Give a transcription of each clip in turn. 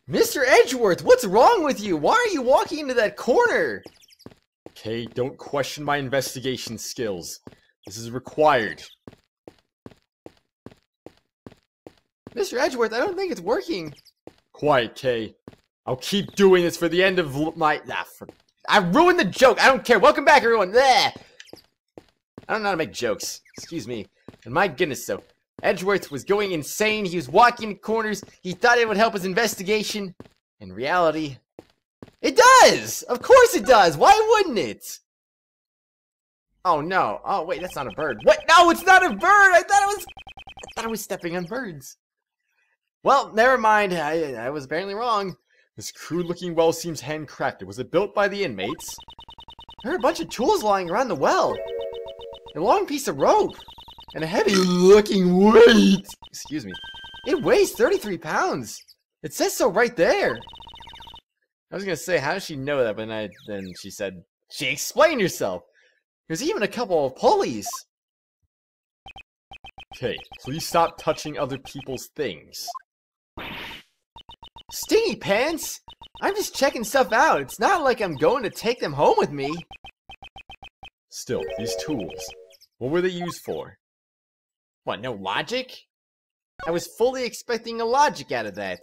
Mr. Edgeworth, what's wrong with you? Why are you walking into that corner? Kay, don't question my investigation skills. This is required. Mr. Edgeworth, I don't think it's working. Quiet, Kay. I'll keep doing this for the end of my... I ruined the joke. I don't care. Welcome back, everyone. Bleh. I don't know how to make jokes. Excuse me. And my goodness, though. Edgeworth was going insane. He was walking in corners. He thought it would help his investigation. In reality, it does! Of course it does! Why wouldn't it? Oh, no. Oh, wait, that's not a bird. What? No, it's not a bird! I thought I was stepping on birds. Well, never mind. I was apparently wrong. This crude-looking well seems handcrafted. Was it built by the inmates? There are a bunch of tools lying around the well. A long piece of rope. And a heavy-looking weight. Excuse me. It weighs 33 pounds. It says so right there. I was gonna say, how does she know that? But then she said, "She explained herself." There's even a couple of pulleys. Okay, please stop touching other people's things. Stingy pants! I'm just checking stuff out. It's not like I'm going to take them home with me. Still, these tools. What were they used for? What, no logic? I was fully expecting a logic out of that.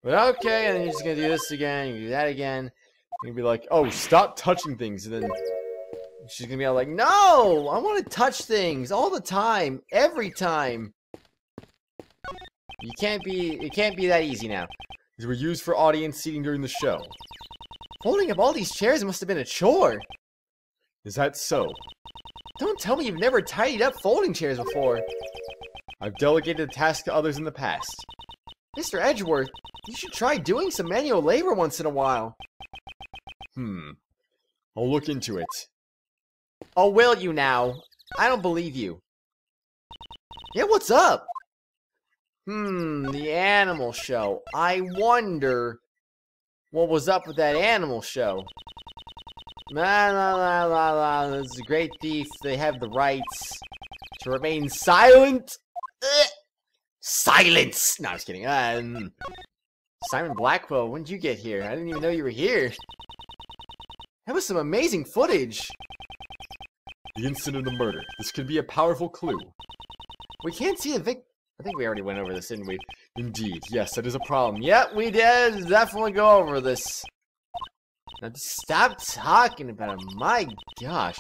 But okay, and then you're just gonna do this again, you do that again. You're gonna be like, oh, stop touching things, and then she's gonna be all like, no! I want to touch things all the time, every time. It can't be that easy now. These were used for audience seating during the show. Folding up all these chairs must have been a chore. Is that so? Don't tell me you've never tidied up folding chairs before. I've delegated the task to others in the past. Mr. Edgeworth, you should try doing some manual labor once in a while. I'll look into it. Oh, will you now? I don't believe you. Yeah, what's up? The animal show. I wonder what was up with that animal show. It's a great thief. They have the rights to remain silent. Silence! No, I was kidding. Simon Blackwell, when did you get here? I didn't even know you were here. That was some amazing footage. The incident of the murder. This could be a powerful clue. We can't see the victim. I think we already went over this, didn't we? Indeed. Yes, that is a problem. Yep, we did definitely go over this. Now just stop talking about it. My gosh.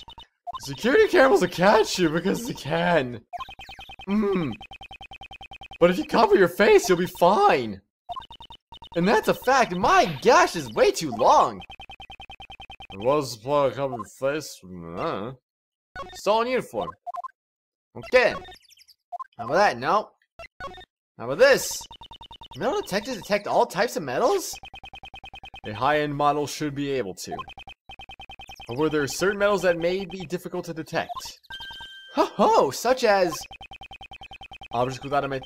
Security cameras will catch you because they can. But if you cover your face, you'll be fine. And that's a fact. My gosh, it's way too long. It was for a cover your face. Stolen uniform. Okay. How about that? No. How about this? Metal detectors detect all types of metals? A high-end model should be able to. However, there are certain metals that may be difficult to detect. Ho-ho! Such as... Objects without a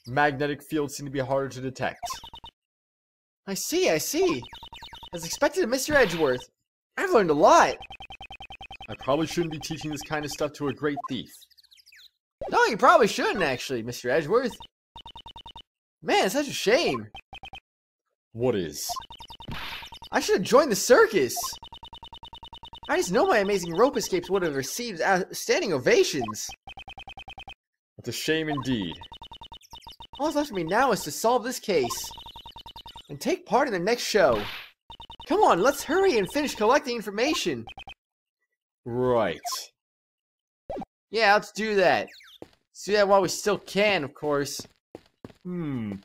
magnetic field seem to be harder to detect. I see. As expected of Mr. Edgeworth. I've learned a lot. I probably shouldn't be teaching this kind of stuff to a great thief. No, you probably shouldn't, actually, Mr. Edgeworth. Man, it's such a shame. What is? I should have joined the circus. I just know my amazing rope escapes would have received standing ovations. It's a shame indeed. All that's left for me now is to solve this case. And take part in the next show. Come on, let's hurry and finish collecting information. Right. Yeah, let's do that. Let's do that while we still can, of course. I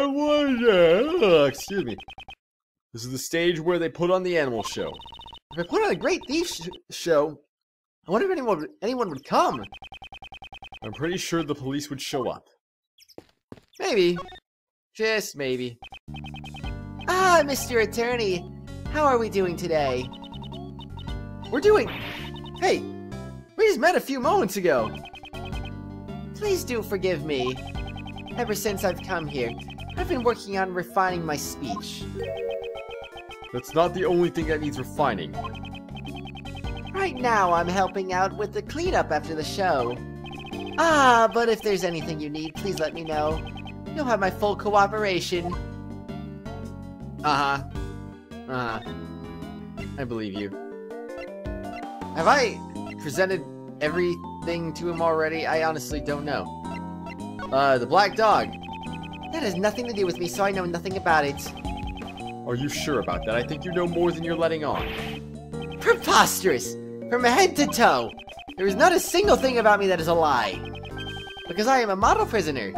wonder. Excuse me. This is the stage where they put on the animal show. If I put on a great thief show, I wonder if anyone would come. I'm pretty sure the police would show up. Maybe. Just maybe. Ah, Mr. Attorney. How are we doing today? We're doing... Hey, we just met a few moments ago. Please do forgive me. Ever since I've come here, I've been working on refining my speech. That's not the only thing that needs refining. Right now, I'm helping out with the cleanup after the show. Ah, but if there's anything you need, please let me know. You'll have my full cooperation. Uh-huh. I believe you. Have I presented everything to him already? I honestly don't know. The black dog. That has nothing to do with me, so I know nothing about it. Are you sure about that? I think you know more than you're letting on. Preposterous! From head to toe! There is not a single thing about me that is a lie. Because I am a model prisoner.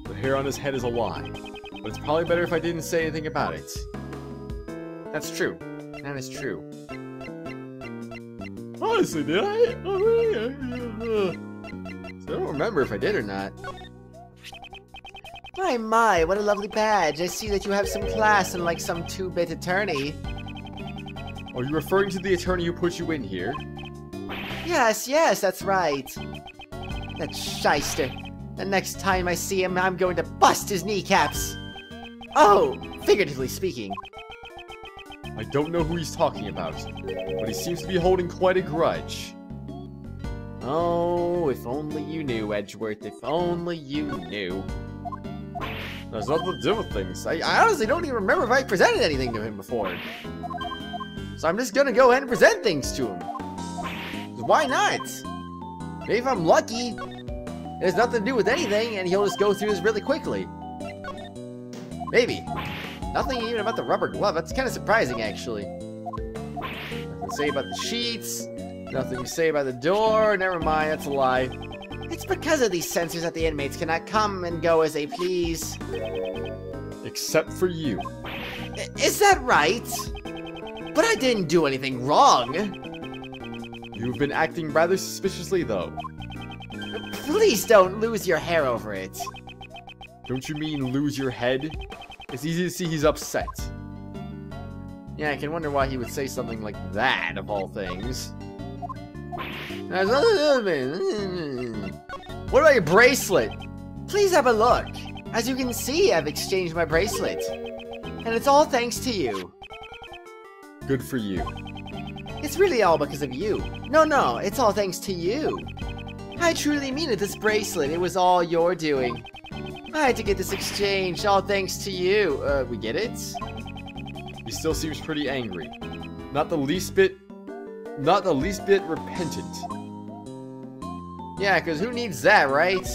The hair on his head is a lie. But it's probably better if I didn't say anything about it. That's true. That is true. Honestly, did I? I don't remember if I did or not. My, what a lovely badge. I see that you have some class, unlike some two-bit attorney. Are you referring to the attorney who put you in here? Yes, that's right. That shyster. The next time I see him, I'm going to bust his kneecaps. Oh, figuratively speaking. I don't know who he's talking about, but he seems to be holding quite a grudge. Oh, if only you knew, Edgeworth. If only you knew. There's nothing to do with things. I honestly don't even remember if I presented anything to him before. So I'm just gonna go ahead and present things to him. Why not? Maybe if I'm lucky, it has nothing to do with anything, and he'll just go through this really quickly. Maybe. Nothing even about the rubber glove. That's kind of surprising, actually. Nothing to say about the sheets. Nothing to say about the door. Never mind, that's a lie. It's because of these censors that the inmates cannot come and go as they please. Except for you. Is that right? But I didn't do anything wrong. You've been acting rather suspiciously, though. Please don't lose your hair over it. Don't you mean lose your head? It's easy to see he's upset. Yeah, I can wonder why he would say something like that, of all things. What about your bracelet? Please have a look. As you can see, I've exchanged my bracelet. And it's all thanks to you. Good for you. It's really all because of you. No, it's all thanks to you. I truly mean it, this bracelet. It was all your doing. I had to get this exchange, all thanks to you. We get it? He still seems pretty angry. Not the least bit repentant. Yeah, because who needs that, right?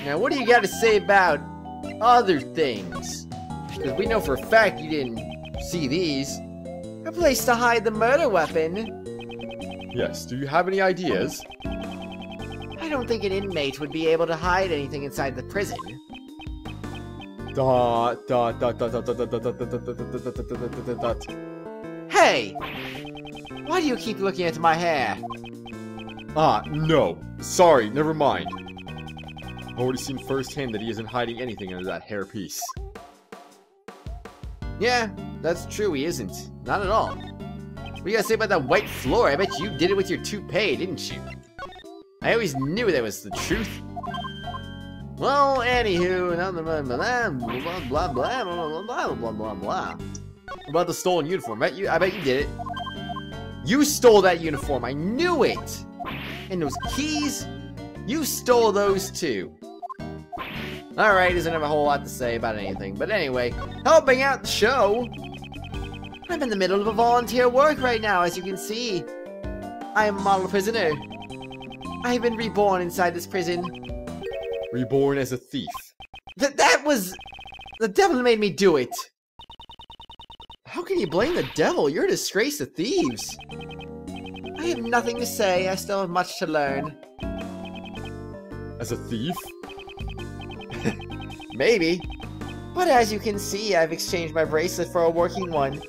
Now, what do you got to say about other things? Because we know for a fact you didn't see these. A place to hide the murder weapon. Yes, do you have any ideas? I don't think an inmate would be able to hide anything inside the prison. Hey! Why do you keep looking at my hair? No. Sorry, never mind. I've already seen firsthand that he isn't hiding anything under that hairpiece. Yeah, that's true, he isn't. Not at all. What do you gotta say about that white floor? I bet you did it with your toupee, didn't you? I always knew that was the truth. Well, anywho, blah blah blah. About the stolen uniform, I bet you did it. You stole that uniform, I knew it! And those keys, you stole those too. Alright, doesn't have a whole lot to say about anything, but anyway, helping out the show. I'm in the middle of a volunteer work right now, as you can see. I am a model prisoner. I have been reborn inside this prison. Reborn as a thief. That was... The devil made me do it. How can you blame the devil? You're a disgrace to thieves. I have nothing to say. I still have much to learn. As a thief? Maybe. But as you can see, I've exchanged my bracelet for a working one.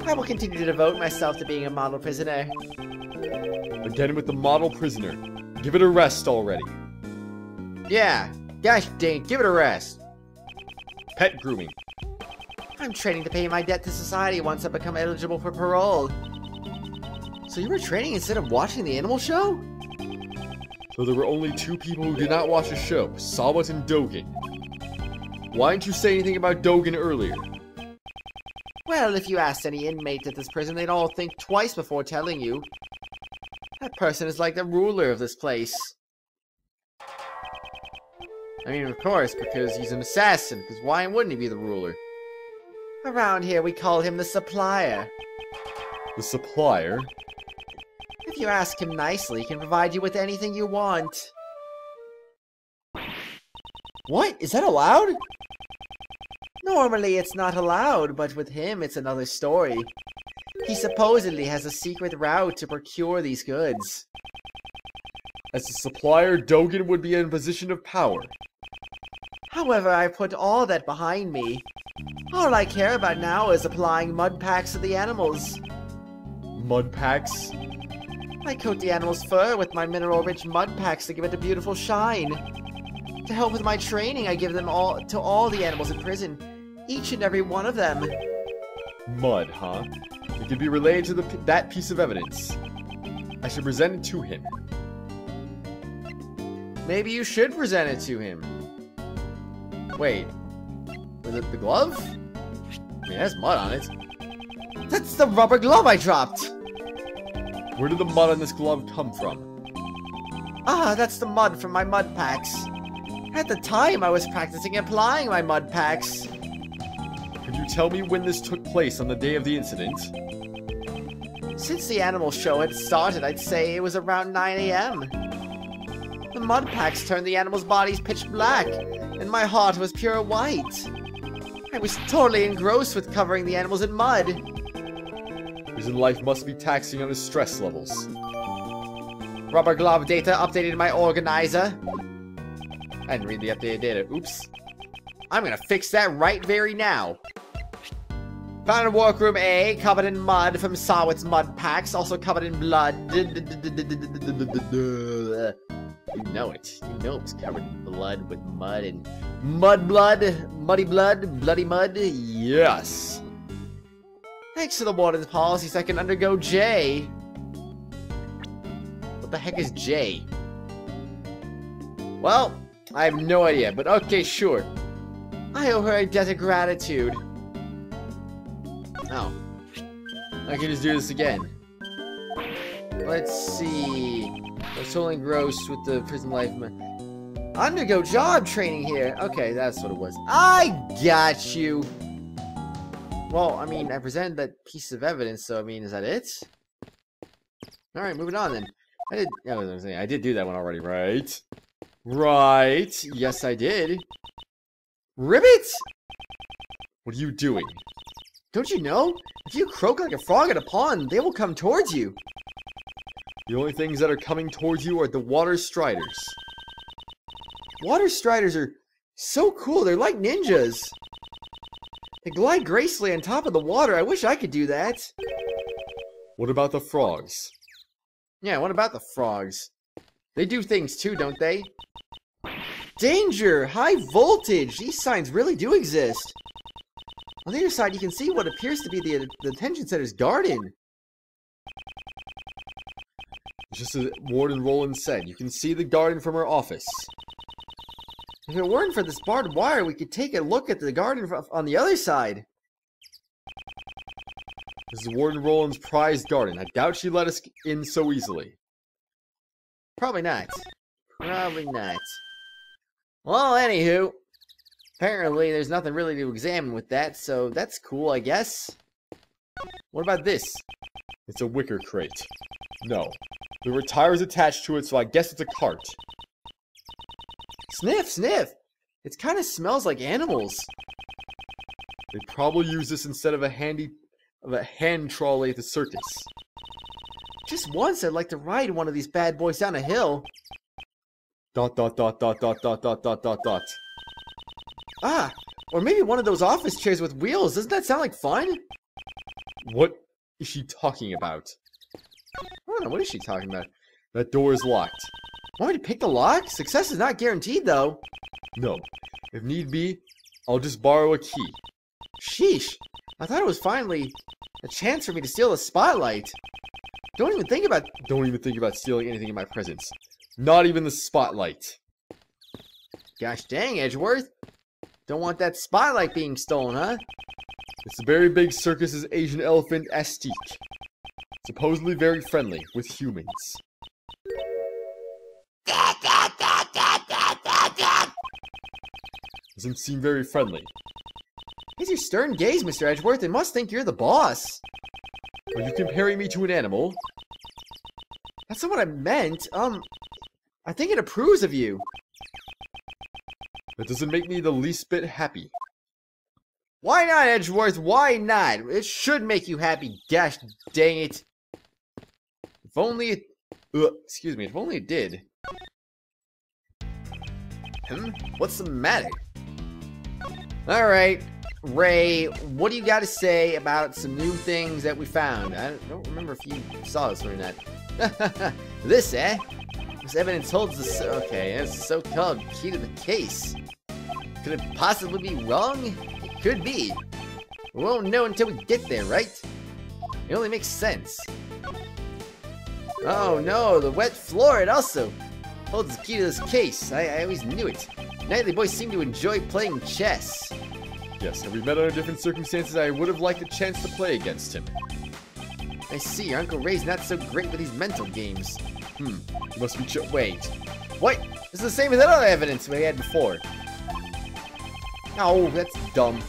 I will continue to devote myself to being a model prisoner. Again with the model prisoner. Give it a rest already. Yeah. Gosh dang, give it a rest. Pet grooming. I'm training to pay my debt to society once I become eligible for parole. So you were training instead of watching the animal show? So there were only two people who did not watch the show, Sawat and Dogen. Why didn't you say anything about Dogen earlier? Well, if you asked any inmate at this prison, they'd all think twice before telling you. That person is like the ruler of this place. I mean, of course, because he's an assassin, because why wouldn't he be the ruler? Around here we call him the supplier. The supplier? If you ask him nicely, he can provide you with anything you want. What? Is that allowed? Normally it's not allowed, but with him it's another story. He supposedly has a secret route to procure these goods. As a supplier, Dogen would be in a position of power. However, I put all that behind me. All I care about now is applying mud packs to the animals. Mud packs? I coat the animal's fur with my mineral-rich mud packs to give it a beautiful shine. To help with my training, I give them all to all the animals in prison. Each and every one of them. Mud, huh? It can be relayed to that piece of evidence. I should present it to him. Maybe you should present it to him. Wait. Was it the glove? I mean, it has mud on it. That's the rubber glove I dropped! Where did the mud on this glove come from? Ah, that's the mud from my mud packs. At the time, I was practicing applying my mud packs. Can you tell me when this took place on the day of the incident? Since the animal show had started, I'd say it was around 9 AM. The mud packs turned the animals' bodies pitch black, and my heart was pure white. I was totally engrossed with covering the animals in mud. Prison life must be taxing on his stress levels. Rubber glove data updated in my organizer. I didn't read the updated data. Oops. I'm gonna fix that right very now. Found in workroom A, covered in mud from Sawit's mud packs, also covered in blood. You know it. You know it's covered in blood with mud and muddy blood, bloody mud. Yes. Thanks to the warden's policies, I can undergo J. What the heck is J? Well, I have no idea, but okay, sure. I owe her a debt of gratitude. Oh. I can just do this again. Let's see. I was totally engrossed with the prison life. Undergo job training here. Okay, that's what it was. I got you. Well, I mean, I presented that piece of evidence, so I mean, is that it? Alright, moving on then. I did do that one already, right? Right. Yes, I did. Ribbit? What are you doing? Don't you know? If you croak like a frog at a pond, they will come towards you. The only things that are coming towards you are the water striders. Water striders are so cool. They're like ninjas. They glide gracefully on top of the water. I wish I could do that. What about the frogs? Yeah, what about the frogs? They do things too, don't they? Danger! High voltage! These signs really do exist. On the other side, you can see what appears to be the detention center's garden. Just as Warden Roland said, you can see the garden from her office. If it weren't for this barbed wire, we could take a look at the garden on the other side. This is Warden Roland's prized garden. I doubt she'd let us in so easily. Probably not. Probably not. Well, anywho, apparently there's nothing really to examine with that, so that's cool, I guess. What about this? It's a wicker crate. No. There were tires attached to it, so I guess it's a cart. Sniff, sniff! It kind of smells like animals. They probably use this instead of a hand trolley at the circus. Just once I'd like to ride one of these bad boys down a hill. ... Ah, or maybe one of those office chairs with wheels. Doesn't that sound like fun? What is she talking about? I don't know, what is she talking about? That door is locked. Want me to pick the lock? Success is not guaranteed, though. No. If need be, I'll just borrow a key. Sheesh. I thought it was finally a chance for me to steal the spotlight. Don't even think about stealing anything in my presence. Not even the spotlight. Gosh dang, Edgeworth. Don't want that spotlight being stolen, huh? It's a very big circus's Asian elephant, Astique. Supposedly very friendly with humans. Doesn't seem very friendly. It's your stern gaze, Mr. Edgeworth. They must think you're the boss. Are you comparing me to an animal? That's not what I meant. I think it approves of you. That doesn't make me the least bit happy. Why not, Edgeworth? Why not? It should make you happy, gosh dang it. If only it... excuse me, if only it did. What's the matter? Alright, Ray, what do you got to say about some new things that we found? I don't remember if you saw this or not. This, eh? This evidence holds the... Okay, that's the so-called key to the case. Could it possibly be wrong? It could be. We won't know until we get there, right? It only makes sense. Oh no, the wet floor, it also holds the key to this case. I always knew it. Nightly boys seem to enjoy playing chess. Yes, had we met under different circumstances, I would have liked a chance to play against him. I see, your Uncle Ray's not so great with these mental games. You must be wait. What? This is the same as that other evidence we had before. Oh, that's dumb.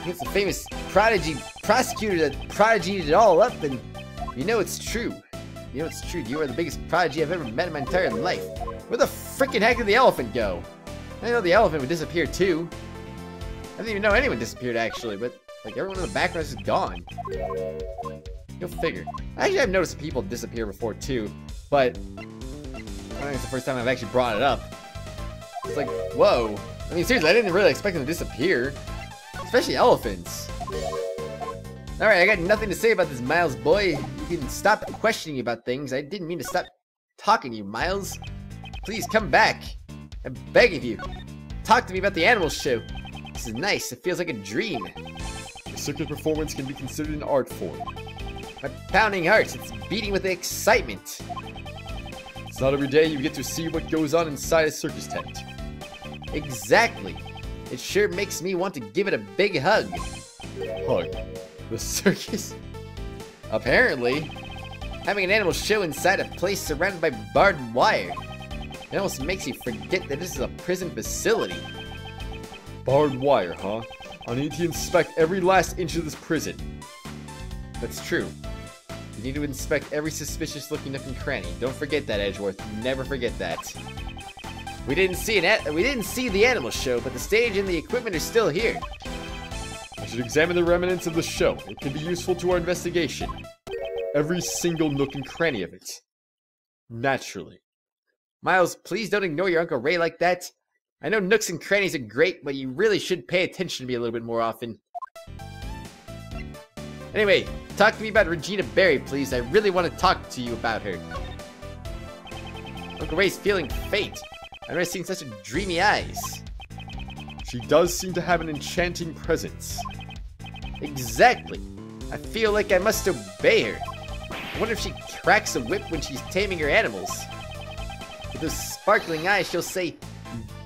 It's the famous prodigy prosecutor that prodigied it all up, and you know it's true. You know it's true. You are the biggest prodigy I've ever met in my entire life. Where the frickin' heck did the elephant go? I know the elephant would disappear too. I didn't even know anyone disappeared actually, but like everyone in the background is gone. Go figure. Actually, I've noticed people disappear before too, but I think it's the first time I've actually brought it up. It's like, whoa. I mean, seriously, I didn't really expect them to disappear. Especially elephants. Alright, I got nothing to say about this, Miles boy. You can stop questioning me about things. I didn't mean to stop talking to you, Miles. Please come back. I'm begging you. Talk to me about the animal show. This is nice. It feels like a dream. A circus performance can be considered an art form. My pounding heart. It's beating with excitement. It's not every day you get to see what goes on inside a circus tent. Exactly. It sure makes me want to give it a big hug. Hug? The circus? Apparently. Having an animal show inside a place surrounded by barbed wire. It almost makes you forget that this is a prison facility. Barbed wire, huh? I need to inspect every last inch of this prison. That's true. You need to inspect every suspicious looking nook and cranny. Don't forget that, Edgeworth. Never forget that. We didn't see the animal show, but the stage and the equipment are still here. I should examine the remnants of the show. It can be useful to our investigation. Every single nook and cranny of it. Naturally. Miles, please don't ignore your Uncle Ray like that. I know nooks and crannies are great, but you really should pay attention to me a little bit more often. Anyway, talk to me about Regina Berry, please. I really want to talk to you about her. Uncle Ray's feeling faint. I've never seen such dreamy eyes. She does seem to have an enchanting presence. Exactly. I feel like I must obey her. I wonder if she cracks a whip when she's taming her animals. With those sparkling eyes, she'll say,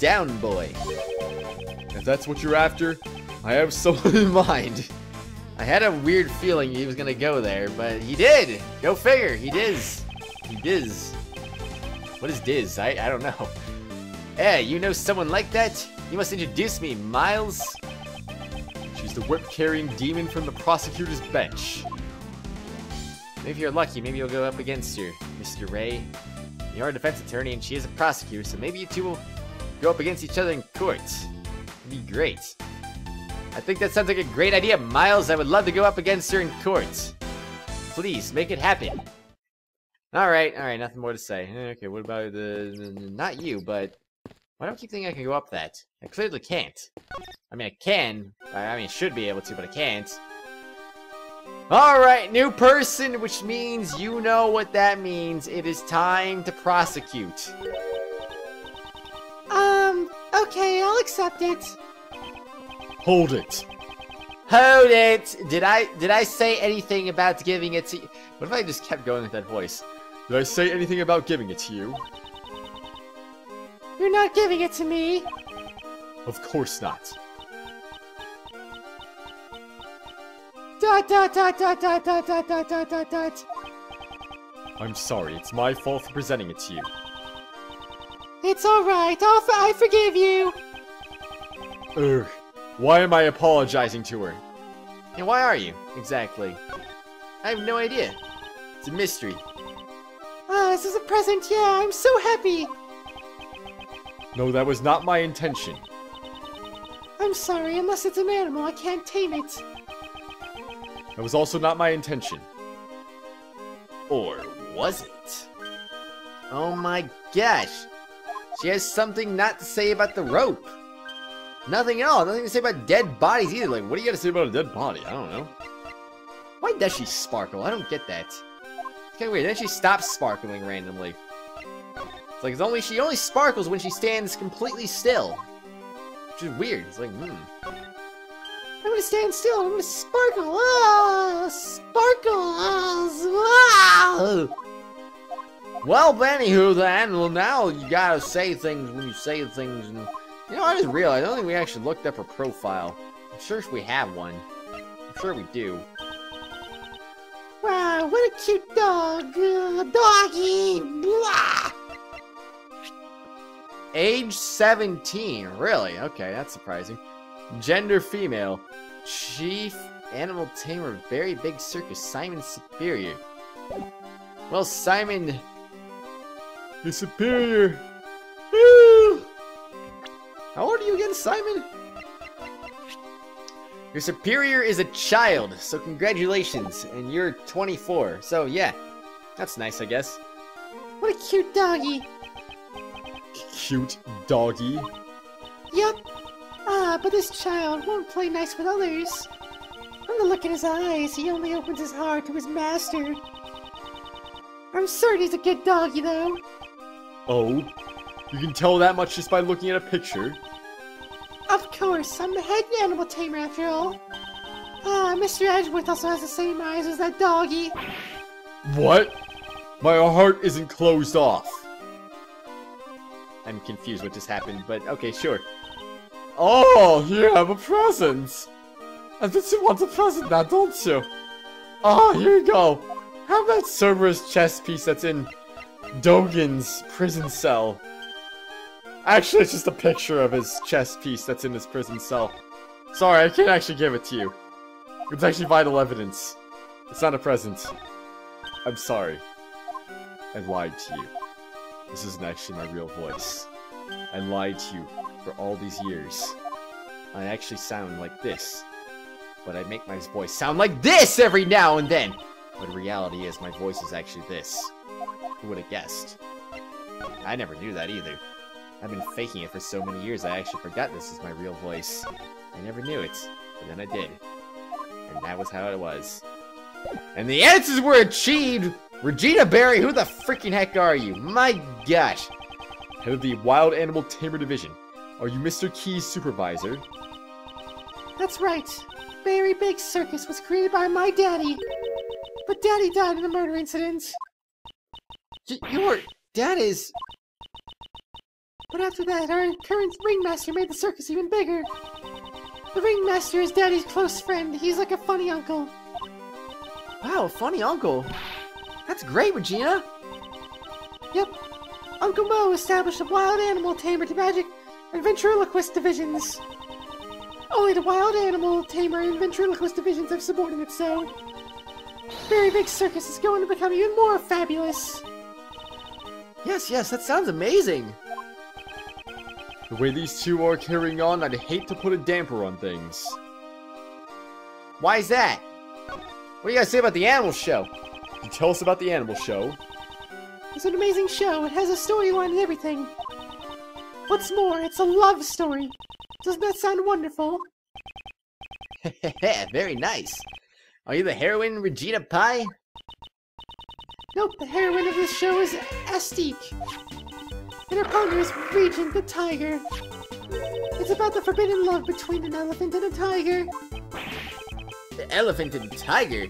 "Down, boy." If that's what you're after, I have someone in mind. I had a weird feeling he was gonna go there, but he did. Go figure. He diz. He diz. What is diz? I don't know. Hey, you know someone like that? You must introduce me, Miles. She's the whip-carrying demon from the prosecutor's bench. Maybe if you're lucky, maybe you'll go up against her, Mr. Ray. You're a defense attorney and she is a prosecutor, so maybe you two will go up against each other in court. It'd be great. I think that sounds like a great idea, Miles. I would love to go up against her in court. Please, make it happen. Alright, nothing more to say. Okay, what about not you, but why do I keep thinking I can go up that? I clearly can't. I mean, I can. I mean, I should be able to, but I can't. Alright, new person, which means you know what that means. It is time to prosecute. Okay, I'll accept it. Hold it. Hold it! Did I say anything about giving it to you? What if I just kept going with that voice? Did I say anything about giving it to you? You're not giving it to me. Of course not. Dot dot dot dot dot dot dot dot dot dot dot. I'm sorry, it's my fault for presenting it to you. It's alright, I forgive you. Ugh. Why am I apologizing to her? And why are you, exactly? I have no idea. It's a mystery. Ah, this is a present, yeah, I'm so happy! No, that was not my intention. I'm sorry, unless it's an animal, I can't tame it. That was also not my intention. Or was it? Oh my gosh! She has something not to say about the rope! Nothing at all, nothing to say about dead bodies either. Like, what do you gotta say about a dead body? I don't know. Why does she sparkle? I don't get that. It's kinda weird, then she stops sparkling randomly. It's like, she only sparkles when she stands completely still. Which is weird, it's like, I'm gonna stand still, I'm gonna sparkle! Ah! Sparkles! Ah! Well, anywho then, well now you gotta say things when you say things, and you know, I just realized, I don't think we actually looked up her profile. I'm sure we have one. I'm sure we do. Wow, what a cute dog! Doggy! Blah! Age 17, really? Okay, that's surprising. Gender female. Chief animal tamer, very big circus, Simon Superior. Well, Simon is superior. Woo! How old are you again, Simon? Your superior is a child, so congratulations, and you're 24, so yeah, that's nice, I guess. What a cute doggy. Cute doggy. Yep. Ah, but this child won't play nice with others. From the look in his eyes, he only opens his heart to his master. I'm certain he's a good doggy, though. Oh? You can tell that much just by looking at a picture? Of course, I'm the head animal tamer after all. Ah, Mr. Edgeworth also has the same eyes as that doggy. What? My heart isn't closed off. I'm confused what just happened, but okay, sure. Oh, you have a present! I bet you want a present now, don't you? Oh, here you go. Have that Cerberus chess piece that's in Dogen's prison cell. Actually, it's just a picture of his chess piece that's in his prison cell. Sorry, I can't actually give it to you. It's actually vital evidence. It's not a present. I'm sorry. I lied to you. This isn't actually my real voice. I lied to you for all these years. I actually sound like this. But I make my voice sound like this every now and then! But the reality is, my voice is actually this. Who would have guessed? I never knew that either. I've been faking it for so many years I actually forgot this is my real voice. I never knew it, but then I did. And that was how it was. And the answers were achieved! Regina Berry, who the freaking heck are you? My gosh! Head of the Wild Animal Tamer Division. Are you Mr. Key's supervisor? That's right. Very Big Circus was created by my daddy. But Daddy died in a murder incident. Your dad is... But after that, our current ringmaster made the circus even bigger. The ringmaster is Daddy's close friend. He's like a funny uncle. Wow, funny uncle. That's great, Regina. Yep. Uncle Mo established a wild animal tamer to magic and ventriloquist divisions. Only the wild animal tamer and ventriloquist divisions have subordinates, so... Very Big Circus is going to become even more fabulous. Yes, that sounds amazing. The way these two are carrying on, I'd hate to put a damper on things. Why is that? What do you guys say about the animal show? Can you tell us about the animal show? It's an amazing show. It has a storyline and everything. What's more, it's a love story. Doesn't that sound wonderful? Very nice. Are you the heroine, Regina Pie? Nope, the heroine of this show is Astique. And her partner is Regent the Tiger. It's about the forbidden love between an elephant and a tiger. The elephant and tiger?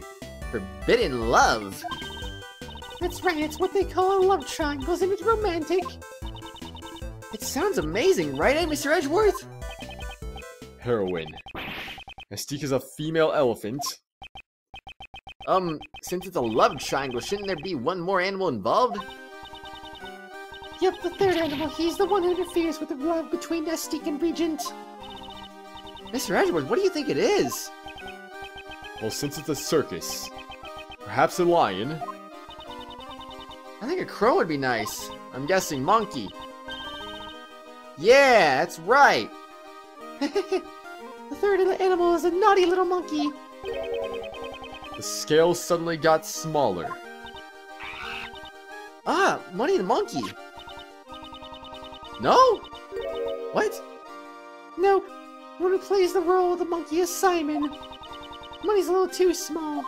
Forbidden love? That's right, it's what they call a love triangle, and it's romantic. It sounds amazing, right, Mr. Edgeworth? Heroine. Astique is a female elephant. Since it's a love triangle, shouldn't there be one more animal involved? Yep, the third animal. He's the one who interferes with the love between Astique and Regent. Mr. Edgeworth, what do you think it is? Well, since it's a circus, perhaps a lion. I think a crow would be nice. I'm guessing monkey. Yeah, that's right. The third animal is a naughty little monkey. The scale suddenly got smaller. Ah, Money the Monkey. No? What? Nope. The one who plays the role of the monkey is Simon. Money's a little too small.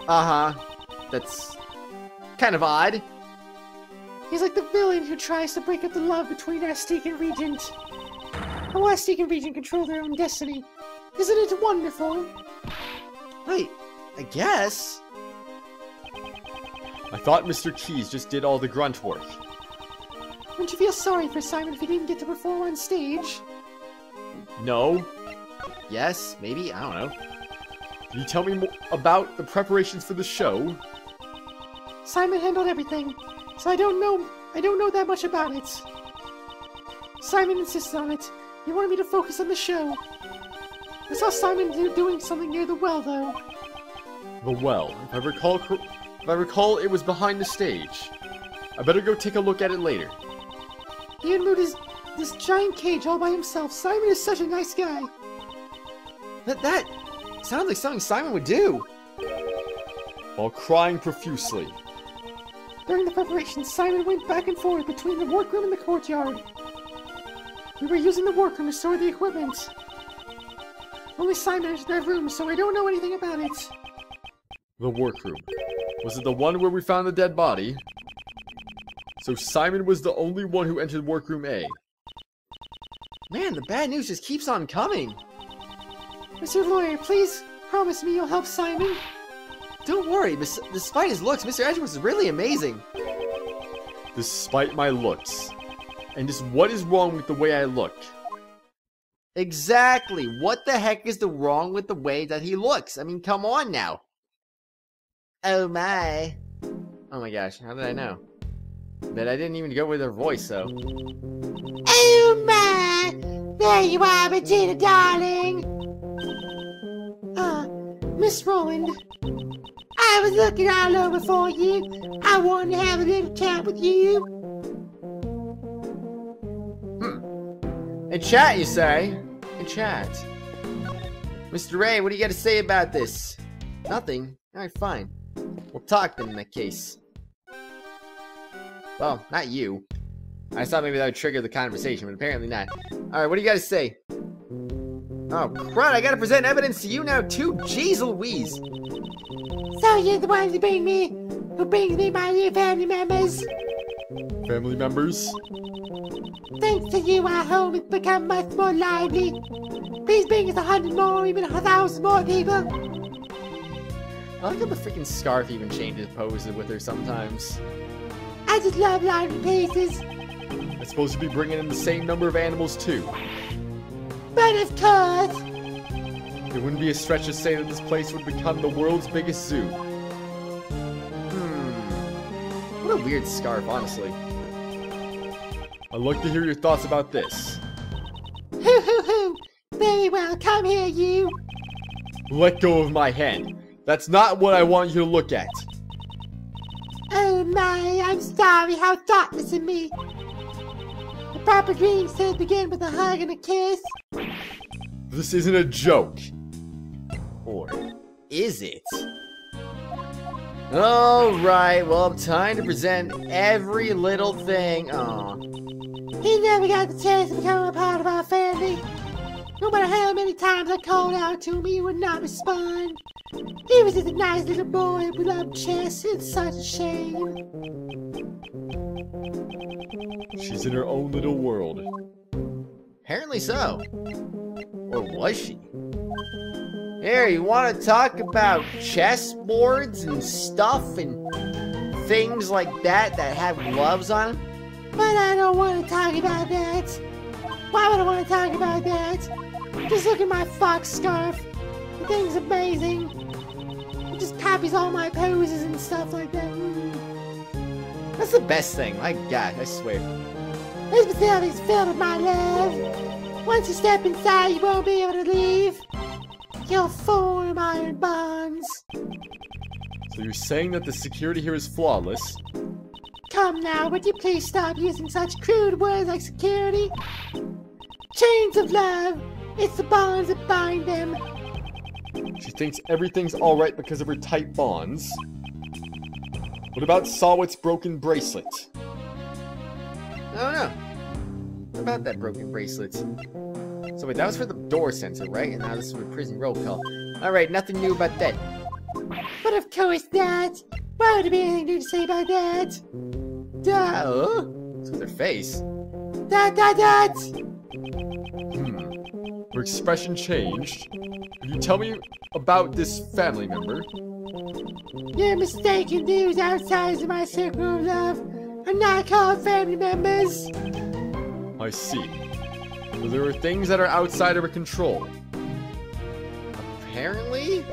Uh-huh. That's kind of odd. He's like the villain who tries to break up the love between Aztec and Regent. How Aztec and Regent control their own destiny. Isn't it wonderful? Wait, I guess. I thought Mr. Keys just did all the grunt work. Don't you feel sorry for Simon if he didn't get to perform on stage? No. Yes, maybe, I don't know. Can you tell me more about the preparations for the show? Simon handled everything, so I don't know that much about it. Simon insisted on it. He wanted me to focus on the show. I saw Simon doing something near the well, though. The well. If I recall, it was behind the stage. I better go take a look at it later. He had moved this giant cage all by himself. Simon is such a nice guy. That sounds like something Simon would do. While crying profusely. During the preparation, Simon went back and forth between the workroom and the courtyard. We were using the workroom to store the equipment. Only Simon entered that room, so I don't know anything about it. The workroom. Was it the one where we found the dead body? So Simon was the only one who entered workroom A. Man, the bad news just keeps on coming. Mr. Lawyer, please promise me you'll help Simon. Don't worry, despite his looks, Mr. Edgeworth is really amazing. Despite my looks. And just what is wrong with the way I look? Exactly. What the heck is wrong with the way that he looks? I mean, come on now. Oh my. Oh my gosh, how did I know? But I didn't even go with her voice, so. Oh my! There you are, Regina, darling! Miss Roland. I was looking all over for you. I wanted to have a little chat with you. In chat, you say? In chat. Mr. Ray, what do you got to say about this? Nothing. Alright, fine. We'll talk then in that case. Well, not you. I thought maybe that would trigger the conversation, but apparently not. Alright, what do you got to say? Oh, crud, I gotta present evidence to you now too? Jeez Louise. So you're the one who brings me my new family members? Family members? Thanks to you, our home has become much more lively. Please bring us 100 more, even 1,000 more people. I like how the freaking scarf even changes poses with her sometimes. I just love lively places. I suppose you'd be bringing in the same number of animals too. But of course. It wouldn't be a stretch to say that this place would become the world's biggest zoo. What a weird scarf, honestly. I'd like to hear your thoughts about this. Hoo hoo hoo! Very well, come here, you! Let go of my hand. That's not what I want you to look at. Oh my, I'm sorry, how thoughtless of me. The proper greetings should begin with a hug and a kiss. This isn't a joke. Or is it? Alright, well, time to present every little thing. Aw. He never got the chance to become a part of our family. No matter how many times I called out to him, he would not respond. He was just a nice little boy who loved chess. It's such a shame. She's in her own little world. Apparently so. Or was she? Here, you want to talk about chessboards and stuff and things like that that have gloves on them? But I don't want to talk about that. Why would I want to talk about that? Just look at my fox scarf. The thing's amazing. It just copies all my poses and stuff like that. That's the best thing. My God, I swear. This facility is filled with my love. Once you step inside, you won't be able to leave. You'll form iron bonds. So you're saying that the security here is flawless? Come now, would you please stop using such crude words like security? Chains of love. It's the bonds that bind them. She thinks everything's alright because of her tight bonds. What about Sawit's broken bracelet? I don't know. What about that broken bracelet? So wait, that was for the door sensor, right? And now this is for the prison roll call. Alright, nothing new about that. But of course not! Why would there be anything new to say about that? Duh! What's with her face? Dot! Her expression changed. Can you tell me about this family member? You're mistaken. Those outside of my circle of love are not called family members. I see. So there are things that are outside of her control. Apparently?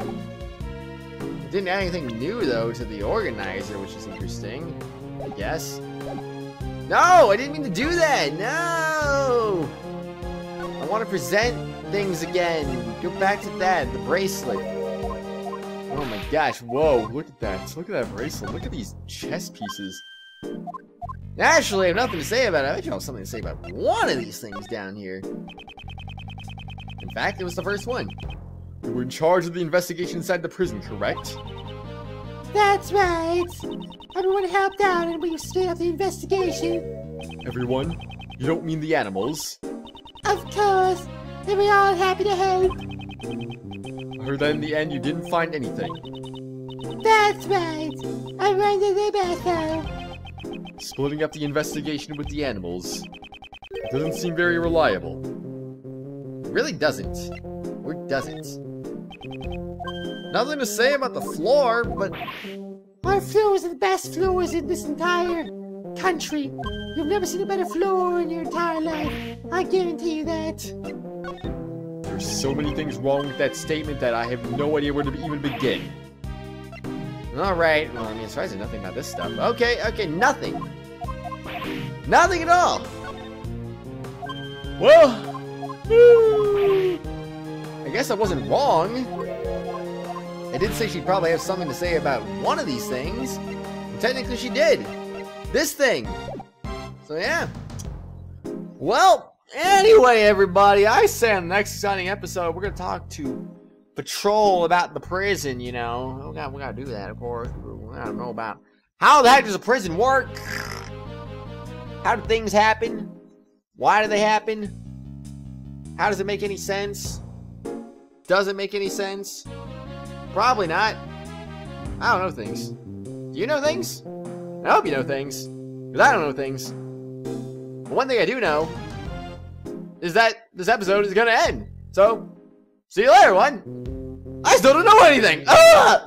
It didn't add anything new, though, to the organizer, which is interesting. I guess. No! I didn't mean to do that! No! I want to present things again. Go back to that. The bracelet. Oh my gosh. Whoa. Look at that. Look at that bracelet. Look at these chess pieces. Actually, I have nothing to say about it. I bet you have something to say about one of these things down here. In fact, it was the first one. You were in charge of the investigation inside the prison, correct? That's right. Everyone helped out and we stood up the investigation. Everyone? You don't mean the animals? Of course. They were all happy to help. I heard that in the end you didn't find anything. That's right. I rendered their best though. Splitting up the investigation with the animals. It doesn't seem very reliable. It really doesn't. Or doesn't. Nothing to say about the floor, but... Our floors are the best floors in this entire country. You've never seen a better floor in your entire life. I guarantee you that. There's so many things wrong with that statement that I have no idea where to even begin. Alright, well, I mean, as far as there's nothing about this stuff. Okay, nothing. Nothing at all. Well, I guess I wasn't wrong. I did say she'd probably have something to say about one of these things. And technically she did. This thing. So yeah. Well, anyway, everybody, I say on the next exciting episode, we're going to talk to Patrol about the prison, you know. We gotta do that, of course. I don't know about how the heck does a prison work? How do things happen? Why do they happen? How does it make any sense? Does it make any sense? Probably not. I don't know things. Do you know things? I hope you know things. Because I don't know things. But one thing I do know is that this episode is gonna end. So, see you later, everyone. I still don't know anything. Ah!